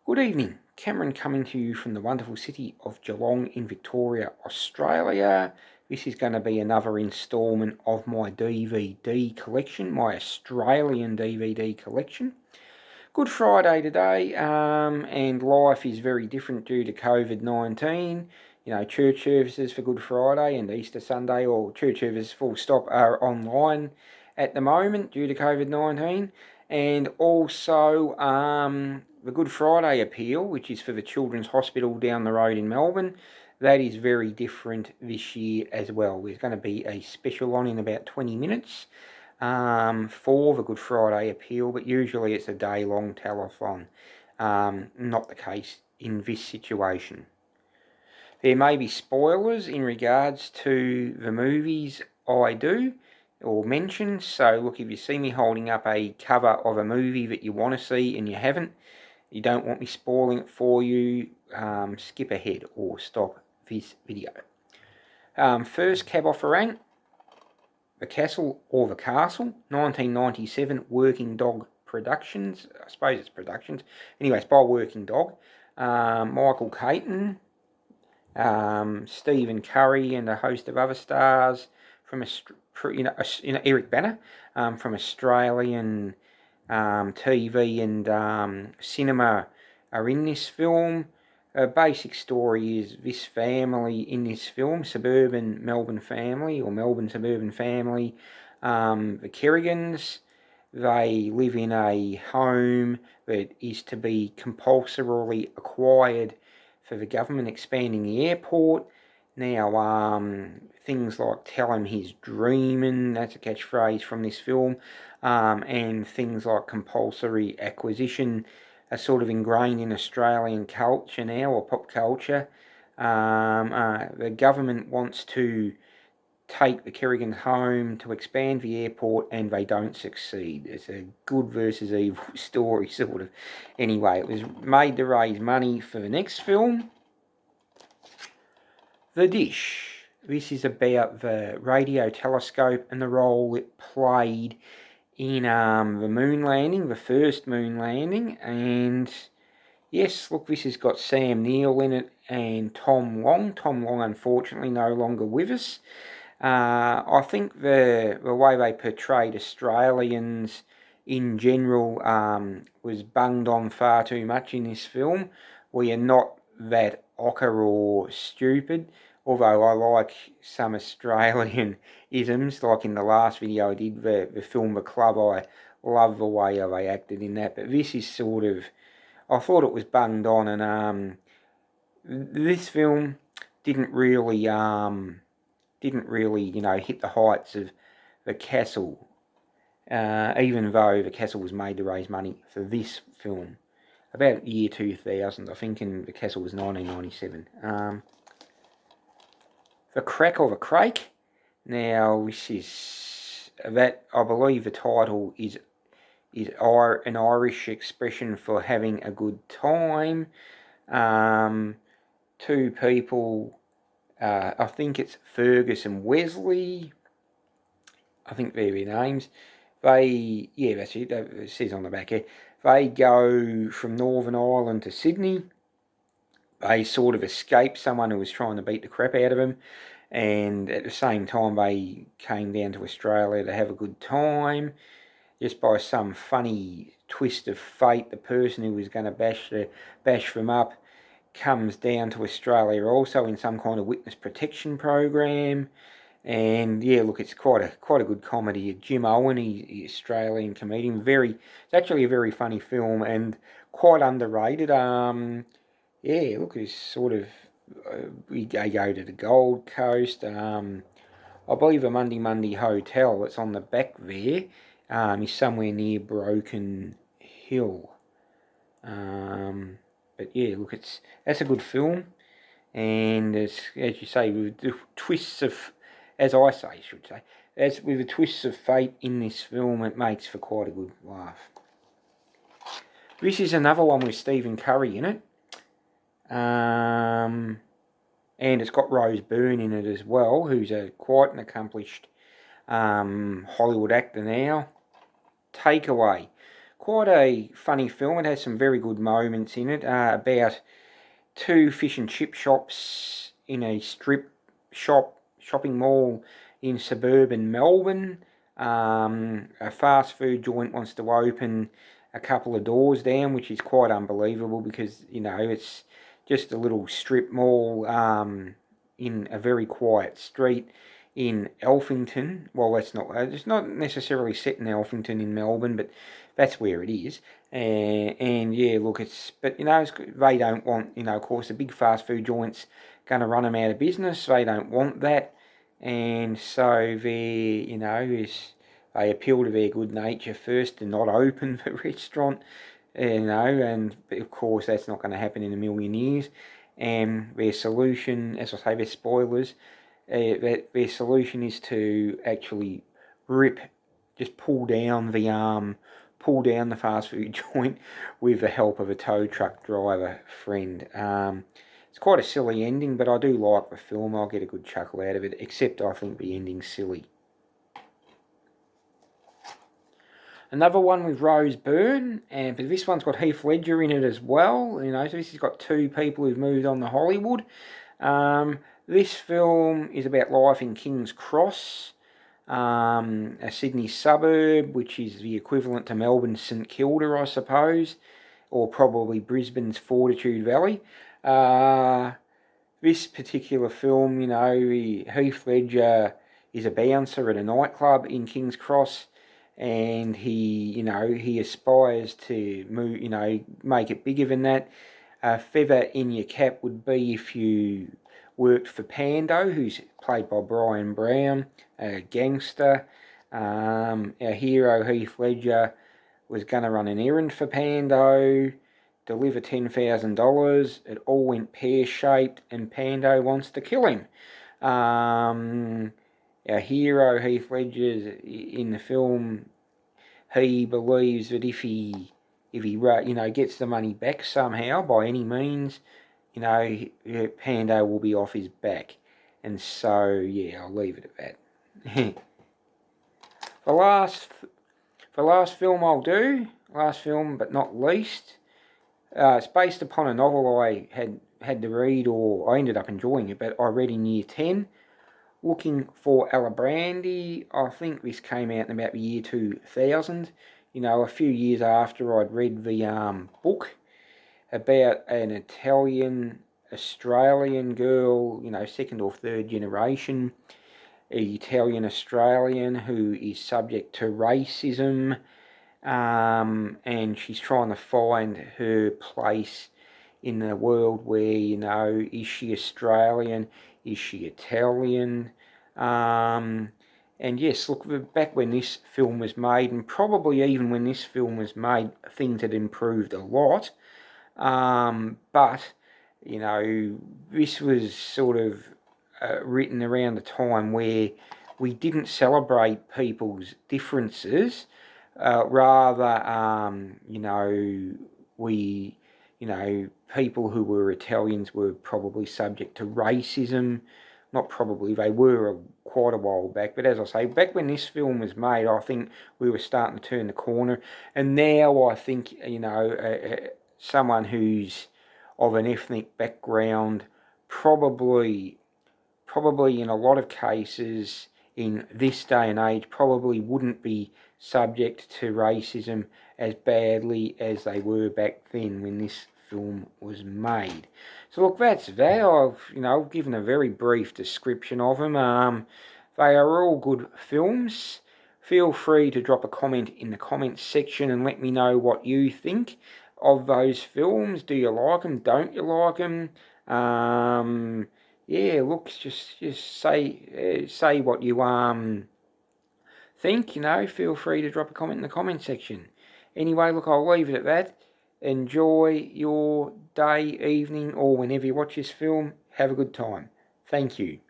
Good evening, Cameron coming to you from the wonderful city of Geelong in Victoria, Australia. This is going to be another instalment of my DVD collection, my Australian DVD collection. Good Friday today, and life is very different due to COVID-19. You know, church services for Good Friday and Easter Sunday, or church services full stop, are online at the moment due to COVID-19. And also the Good Friday appeal, which is for the Children's Hospital down the road in Melbourne, that is very different this year as well. There's going to be a special on in about 20 minutes for the Good Friday appeal, but usually it's a day-long telethon. Not the case in this situation. There may be spoilers in regards to the movies I do or mention, so look, if you see me holding up a cover of a movie that you want to see and you haven't, you don't want me spoiling it for you, skip ahead or stop this video. First cab off the rank, The Castle or The Castle, 1997, Working Dog Productions. I suppose it's Productions. Anyway, it's by Working Dog. Michael Caton, Stephen Curry, and a host of other stars from Eric Banner from Australian TV and cinema are in this film. A basic story is this family in this film, suburban Melbourne family, or Melbourne suburban family, the Kerrigans. They live in a home that is to be compulsorily acquired for the government expanding the airport. Now, things like tell him he's dreaming, that's a catchphrase from this film, and things like compulsory acquisition are sort of ingrained in Australian culture now, or pop culture. The government wants to take the Kerrigan home to expand the airport, and they don't succeed. It's a good versus evil story, sort of. Anyway, it was made to raise money for the next film. The Dish. This is about the radio telescope and the role it played in the moon landing, the first moon landing. And yes, look, this has got Sam Neill in it and Tom Long. Tom Long, unfortunately, no longer with us. I think the way they portrayed Australians in general was bunged on far too much in this film. We are not that ochre or stupid, although I like some Australian isms, like in the last video I did, the film The Club. I love the way they acted in that, but this is sort of, I thought it was bunged on, and this film didn't really, hit the heights of The Castle, even though The Castle was made to raise money for this film. About the year 2000, I think, and The Castle was 1997. The Crack or the Crake. Now, this is, that, I believe the title is an Irish expression for having a good time. Two people, I think it's Fergus and Wesley, I think they're their names. They, yeah, that's it, it says on the back here. They go from Northern Ireland to Sydney. They sort of escape someone who was trying to beat the crap out of them, and at the same time they came down to Australia to have a good time. Just by some funny twist of fate, the person who was going to bash them up comes down to Australia also in some kind of witness protection program. And yeah, look, it's quite a good comedy. Jim Owen, he's Australian comedian. It's actually a very funny film and quite underrated. Yeah, look, it's sort of, we go to the Gold Coast. I believe the Monday Hotel that's on the back there is somewhere near Broken Hill. But yeah, look, that's a good film, and as you say, with the twists of, as I say, should say, as with the twists of fate in this film, it makes for quite a good laugh. This is another one with Stephen Curry in it, and it's got Rose Byrne in it as well, who's quite an accomplished Hollywood actor now. Takeaway. quite a funny film. It has some very good moments in it, about two fish and chip shops in a shopping mall in suburban Melbourne. A fast food joint wants to open a couple of doors down, which is quite unbelievable because, it's just a little strip mall in a very quiet street in Elphington. Well, it's not necessarily set in Elphington in Melbourne, but that's where it is. And yeah, look, but they don't want, of course, the big fast food joints going to run them out of business. They don't want that. And so they appeal to their good nature first to not open the restaurant, and of course that's not going to happen in a million years. And their solution, as I say, their spoilers, their solution is to actually pull down the fast food joint with the help of a tow truck driver friend. It's quite a silly ending, but I do like the film. I'll get a good chuckle out of it, except I think the ending's silly. Another one with Rose Byrne, but this one's got Heath Ledger in it as well. So this has got two people who've moved on to Hollywood. This film is about life in King's Cross, a Sydney suburb, which is the equivalent to Melbourne's St Kilda, I suppose, or probably Brisbane's Fortitude Valley. This particular film, Heath Ledger is a bouncer at a nightclub in King's Cross, and he aspires to move, make it bigger than that. A feather in your cap would be if you worked for Pando, who's played by Brian Brown, a gangster. Our hero Heath Ledger was going to run an errand for Pando, deliver $10,000. It all went pear-shaped, and Pando wants to kill him. Our hero Heath Ledger in the film, he believes that if he gets the money back somehow by any means, Pando will be off his back. And so, yeah, I'll leave it at that. The last film I'll do, but not least, it's based upon a novel I had to read, or I ended up enjoying it, but I read in year 10. Looking for Alibrandi. I think this came out in about the year 2000. A few years after I'd read the book about an Italian-Australian girl, second or third generation Italian-Australian who is subject to racism, and she's trying to find her place in the world where, is she Australian? Is she Italian? And yes, look, back when this film was made, and probably even when this film was made, things had improved a lot. But, this was sort of written around a time where we didn't celebrate people's differences. Rather, people who were Italians were probably subject to racism. Not probably, they were quite a while back. But as I say, back when this film was made, I think we were starting to turn the corner. And now I think, someone who's of an ethnic background probably in a lot of cases in this day and age probably wouldn't be subject to racism as badly as they were back then when this film was made. So look, that's that. I've given a very brief description of them. They are all good films. Feel free to drop a comment in the comments section and let me know what you think of those films. Do you like them? Don't you like them? Yeah, look, just say what you think. Feel free to drop a comment in the comment section. Anyway, look, I'll leave it at that. Enjoy your day, evening, or whenever you watch this film. Have a good time. Thank you.